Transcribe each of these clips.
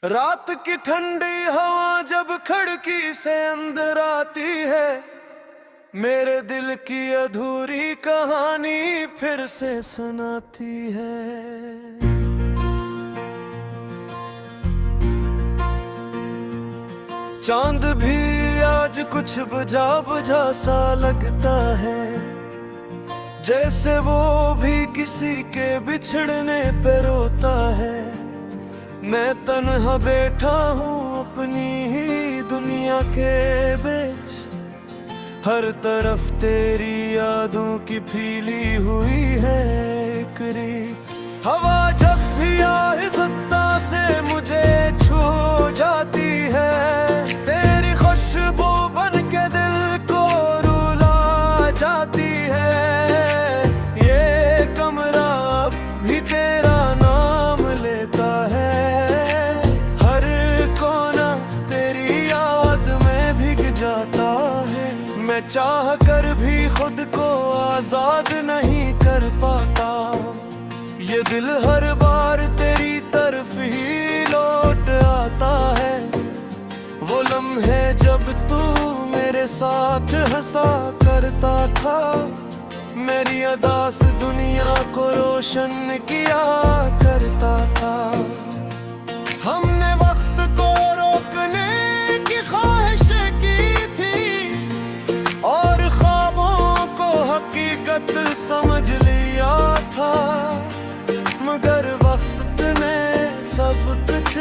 रात की ठंडी हवा जब खिड़की से अंदर आती है, मेरे दिल की अधूरी कहानी फिर से सुनाती है। चांद भी आज कुछ बुझा बुझा सा लगता है, जैसे वो भी किसी के बिछड़ने पे रोता है। मैं तन्हा बैठा हूँ अपनी ही दुनिया के बीच, हर तरफ तेरी यादों की फीली हुई है एक रीत। हवा जब भी आहिस्ता से मुझे छू जाती है, तेरी खुशबू बन के दिल को रुला जाती है। ये कमरा अब भी तेरा नाम लेता है, हर कोना तेरी याद में भीग जाता है। मैं चाह कर भी खुद को आजाद नहीं कर पाता, ये दिल हर बार तेरी तरफ ही लौट आता है। वो लम्हे जब तू मेरे साथ हंसा करता था, मेरी अदा से दुनिया को रोशन किया करता था। हमने वक्त को रोकने की ख्वाहिश की थी और ख्वाबों को हकीकत समझ लिया था, मगर वक्त ने सब कुछ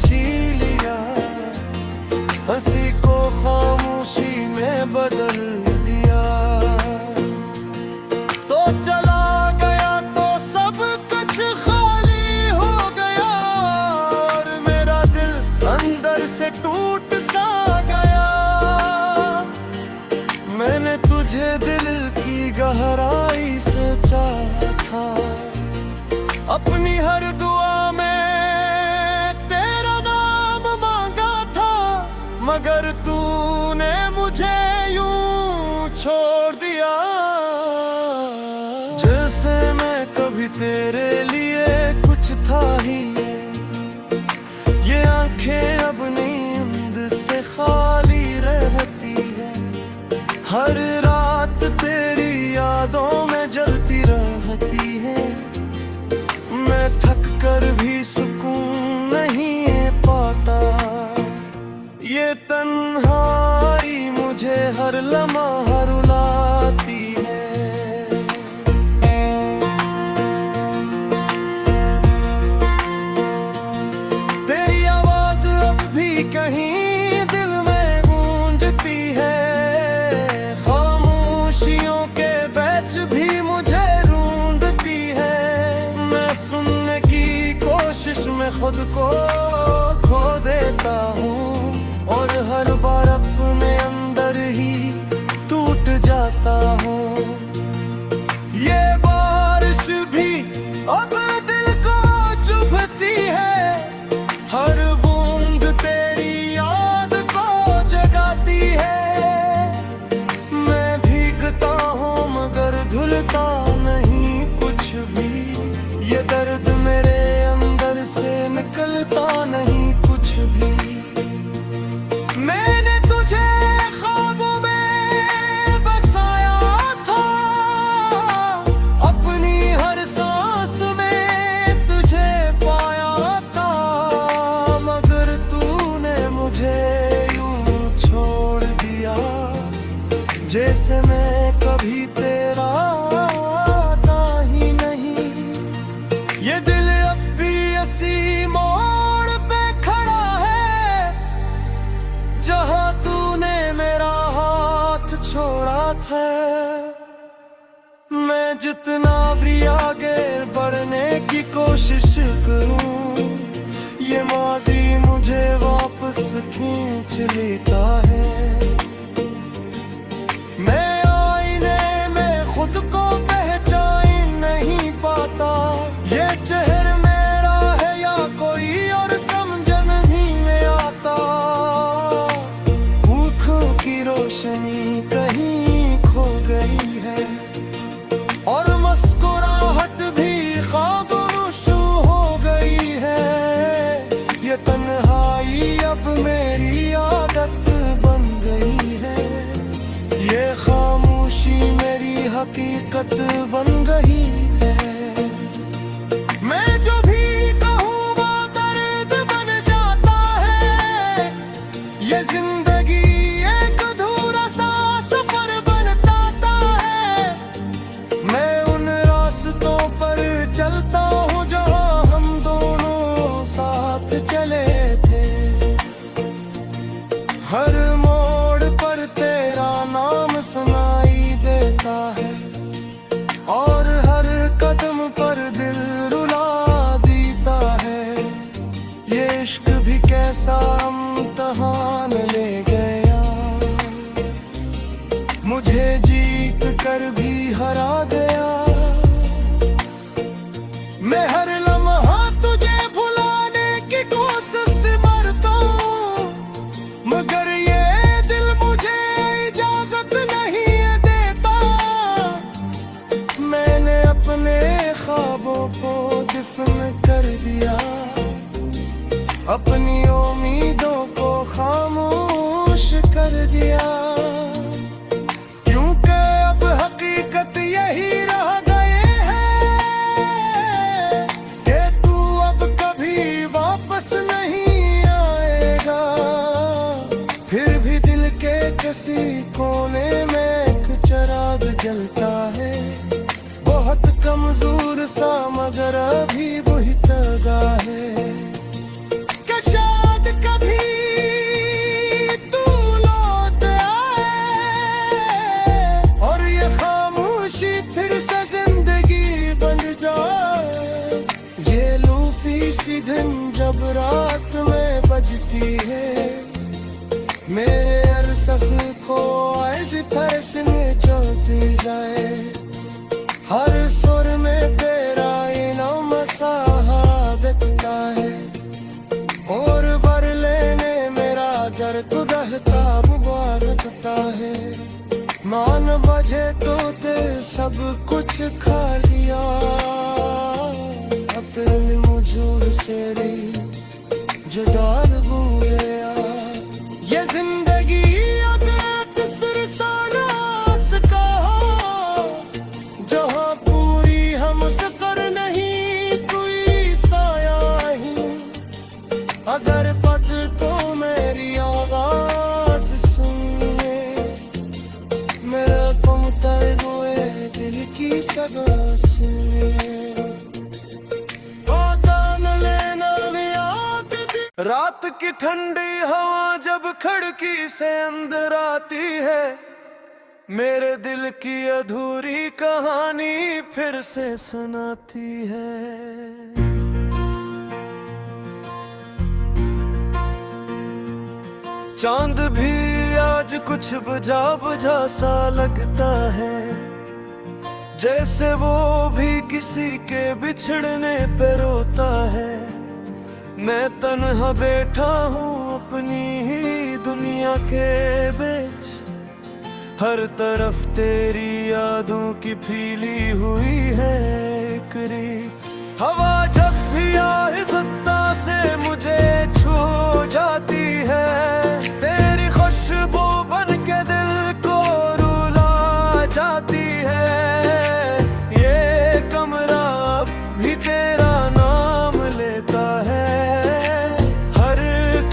छीन लिया, हंसी को खामोशी में बदल दिया। तो चला गया तो सब कुछ खाली हो गया, और मेरा दिल अंदर से टूट सा गया। मैंने तुझे दिल की गहराई से चाहा था, अपनी हर दुआ में तेरा नाम मांगा था, मगर तूने मुझे यूं छोड़ दिया। जैसे मैं कभी तेरे लिए कुछ था ही, ये आंखें अब नींद से खाली रहती है। हर रात तेरी यादों में जलती रहती है, मैं थक कर भी सुकून नहीं पाता। ये तन्हाई मुझे हर लम्हा रुलाती है। तेरी आवाज अब भी कहीं दिल में गूंजती है, खामोशियों के बीच भी मुझे ढूंढती है। मैं सुनने की कोशिश में खुद को खो देता हूँ, और हर बार अपने अंदर ही टूट जाता हूँ। ये बारिश भी अब दिल को चुभती है, हर बूंद तेरी याद को जगाती है। मैं भीगता हूँ मगर धुलता नहीं कुछ भी, ये दर्द मेरे अंदर से निकलता नहीं कुछ भी। मैंने तुझे ख्वाबों में बसाया था, अपनी हर सांस में तुझे पाया था, मगर तूने मुझे यूं छोड़ दिया, जैसे मैं कभी तेरा था ही नहीं। ये दिल अब भी इसी मोड़ पे खड़ा है, जहाँ तूने मेरा हाथ छोड़ा था। मैं जितना भी आगे बढ़ने की कोशिश करूं, ये माजी मुझे वापस खींच लेता है। मैं आईने में खुद को पहचान नहीं पाता, ये चेहरा मेरा है या कोई और समझ नहीं में आता। भूखों की रोशनी कहीं खो गई है, और मुस्कुराहट भी ख्वाबों शुरू हो गई है। ये तन्हा मेरी आदत बन गई है। ये खामोशी मेरी हकीकत बन गई है। मैं जो भी कहूँ वो दर्द बन जाता है। ये जिंदगी एक अधूरा सा सफर बन जाता है। मैं उन रास्तों पर चलता हूँ जहाँ हम दोनों साथ चले थे। हर मोड़ पर तेरा नाम सुनाई देता है और हर कदम पर दिल रुला देता है। ये इश्क भी कैसा इम्तिहान ले गया, मुझे जीत कर भी हरा गया। मैं हर लम्हा तुझे भुलाने की कोशिश मरता हूँ, मगर ये दिल मुझे इजाजत नहीं देता। मैंने अपने ख्वाबों को दफन कर दिया, अपनी उम्मीदों को खामोश कर दिया। क्योंकि अब हकीकत यही रह गए है कि तू अब कभी वापस नहीं आएगा। फिर भी दिल के किसी कोने में एक चिराग जलता है, बहुत कमजोर सा मगर अभी बुझता है। कि शायद कभी तू लौट आए और ये खामोशी फिर से जिंदगी बन जाए। ये लूफी सी धुन जब रात में बजती है, मेरे अरसख को ऐसी फैसले चलती जाए। हर सुर में तेरा इनाम दिखता है और बर लेने मेरा दर्द रहता मुबारकता है। मान बजे तो ते सब कुछ खा लिया, अब दिल मुझे से जुदा हो गया। ये जिंदगी एक सिरसानास का हो, जहाँ पूरी हम सफर नहीं कोई साया ही। अगर पद तो मेरी आवाज सुने, मेरा गुमतर हुए दिल की सदा सुने। रात की ठंडी हवा जब खिड़की से अंदर आती है, मेरे दिल की अधूरी कहानी फिर से सुनाती है। चांद भी आज कुछ बुझा बुझा सा लगता है, जैसे वो भी किसी के बिछड़ने पे रोता है। मैं तन्हा बैठा हूँ अपनी ही दुनिया के बीच, हर तरफ तेरी यादों की फैली हुई है एक रीत। हवा जब भी आहिस्ता से मुझे छू जाती है, तेरी खुशबू बन के दिल को रुला जाती है। ये कमरा अब भी तेरा नाम लेता है, हर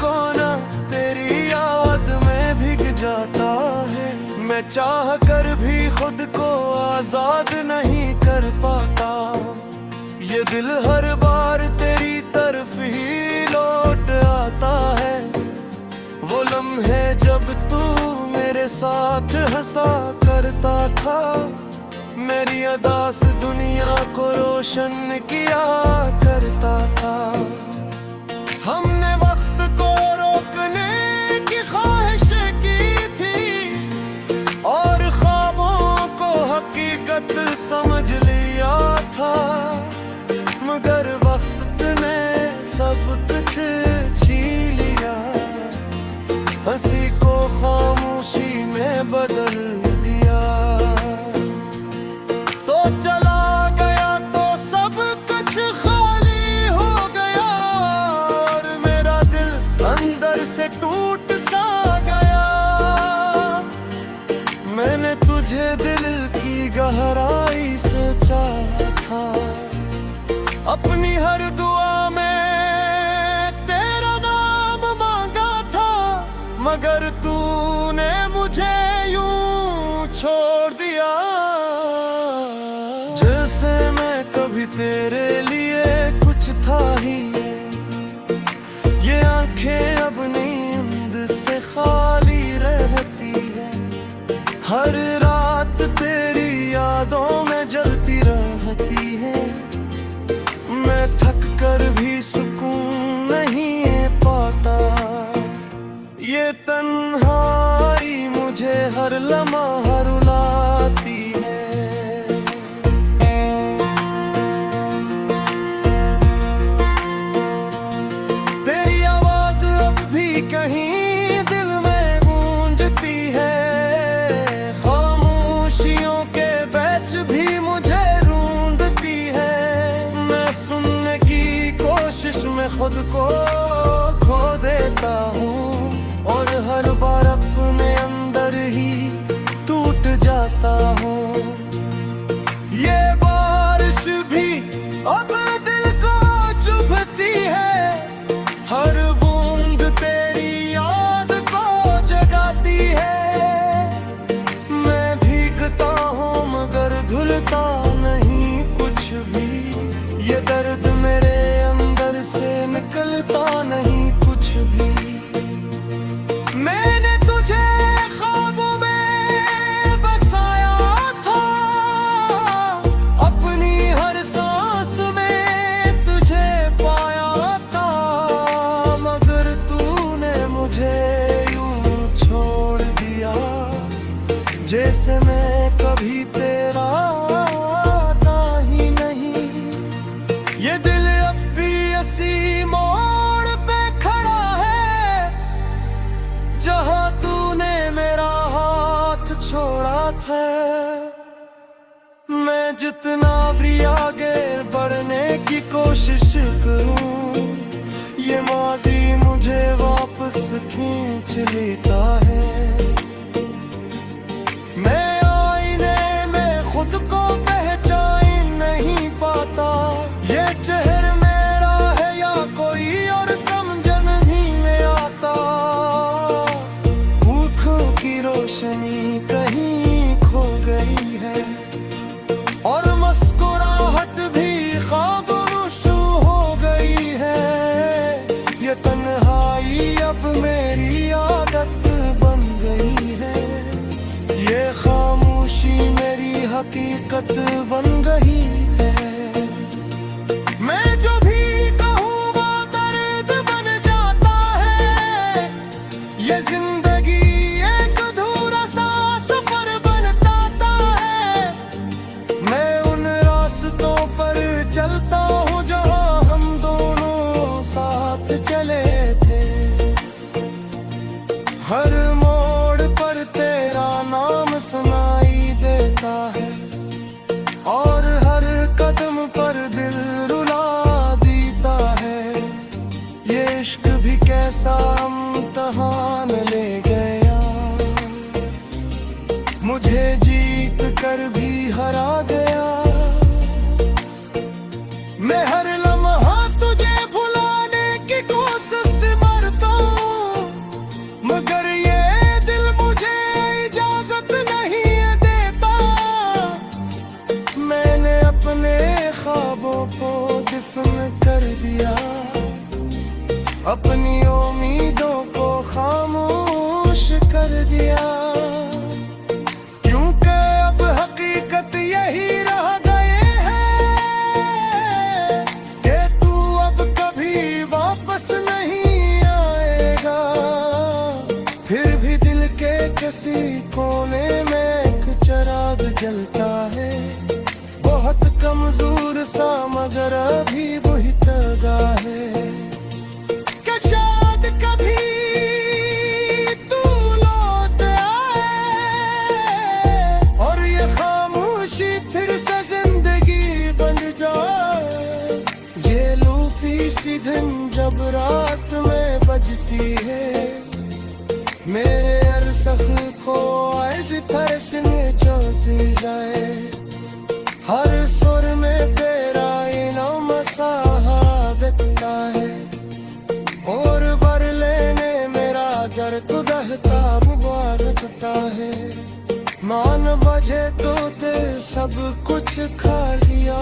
कोना तेरी याद में भीग जाता है। मैं चाह कर भी खुद को आजाद नहीं कर पाता, ये दिल हर बार तेरी तरफ ही लौट आता है। वो लम्हे जब तू मेरे साथ हंसा करता था, मेरी अदास दुनिया को रोशन किया करता था। हमने वक्त को रोकने की ख्वाहिश की थी और ख्वाबों को हकीकत समझ लिया था, मगर वक्त ने सब कुछ छीन लिया। हंसी को खामोशी में बदल दिया, तो चला गया तो सब कुछ खाली हो गया और मेरा दिल अंदर से टूट सा गया। मैंने तुझे दिल की गहराई से चाहा था, अपनी हर दुआ में तेरा नाम मांगा था, मगर तूने मुझे यूं छोड़ दिया। जैसे मैं कभी तेरे लिए कुछ था ही, ये आंखें अब नींद से खाली रहती है। हर रात तेरी यादों में जलती रहती है। मैं थक कर भी सुकून नहीं पाता, ये तन्हाई मुझे हर लम्हा रुलाती है। तेरी आवाज अब भी कहीं दिल में गूंजती है, खामोशियों के बीच भी मुझे रूंधती है। मैं सुनने की कोशिश में खुद को खो देता हूँ, और हर बार अपने अंदर ही टूट जाता हूँ। ये बारिश भी अब दिल को चुभती है, हर बूंद तेरी याद को जगाती है। मैं भीगता हूँ मगर धुलता नहीं कुछ भी, ये दर्द मेरे अंदर से निकलता नहीं कुछ भी। मैंने तुझे ख्वाबों में बसाया था, अपनी हर सांस में तुझे पाया था, मगर तूने मुझे यूं छोड़ दिया। जैसे मैं कभी तेरा था ही नहीं। ये दिल अब भी इसी मोड़ पे खड़ा है, जहाँ तूने मेरा हाथ छोड़ा था। मैं जितना भी आगे बढ़ने की कोशिश करूं, ये माजी मुझे वापस खींच लेता है। मैं आईने में खुद को पहचान नहीं पाता, ये चेहरा मेरा है या कोई और समझ नहीं में आता। भूखों की रोशनी कहीं खो गई है, और मुस्कुराहट भी खामोश हो गई है। ये तन्हाई अब मेरी आदत बन गई है, ये खामोशी मेरी हकीकत बन गई है। मैं जो भी कहूँ वो दर्द बन जाता है, ये जिंदगी एक अधूरा सा सफर बन जाता है। मैं उन रास्तों पर चलता हूँ जहाँ हम दोनों साथ चले थे। हर मोड़ पर तेरा नाम सुनाई देता है, और हर कदम पर दिल रुला देता है। ये इश्क भी कैसा इम्तिहान ले गया, मुझे जीत कर भी हरा गया। मैं हर लम्हा तुझे भुलाने की कोशिश मरता हूँ, मगर ये दिल मुझे इजाजत नहीं देता। मैंने अपने ख्वाबों को दफन कर दिया, अपनी उम्मीदों को खामोश कर दिया। क्योंकि अब हकीकत यही रह गए है कि तू अब कभी वापस नहीं आएगा। फिर भी दिल के किसी कोने में एक चिराग जलता है, बहुत कमजोर सा मगर अभी बुझता है। कि शायद कभी तू लौट आए, और ये खामोशी फिर से जिंदगी बन जाए। ये लूफी सी धुन जब रात में बजती है, मेरे अरसख को ऐसी फैसने चलती जाए, हर सुर में तेरा इनाम बिकता है, और भर लेने मेरा जर तू दहता मुबारकता है। मान बजे तो ते सब कुछ खा लिया,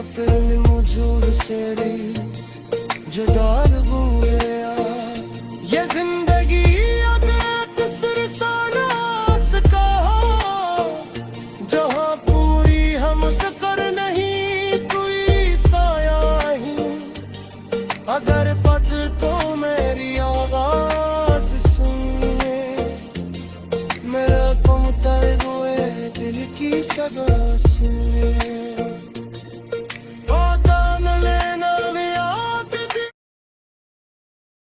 अपने मुझूर से जुदार हुए। ये जिंदगी जहाँ पूरी हम सफर नहीं कोई साया ही, अगर पद तो मेरी आवाज सुने, मेरा गुम तर हुए दिल की सदा सुने।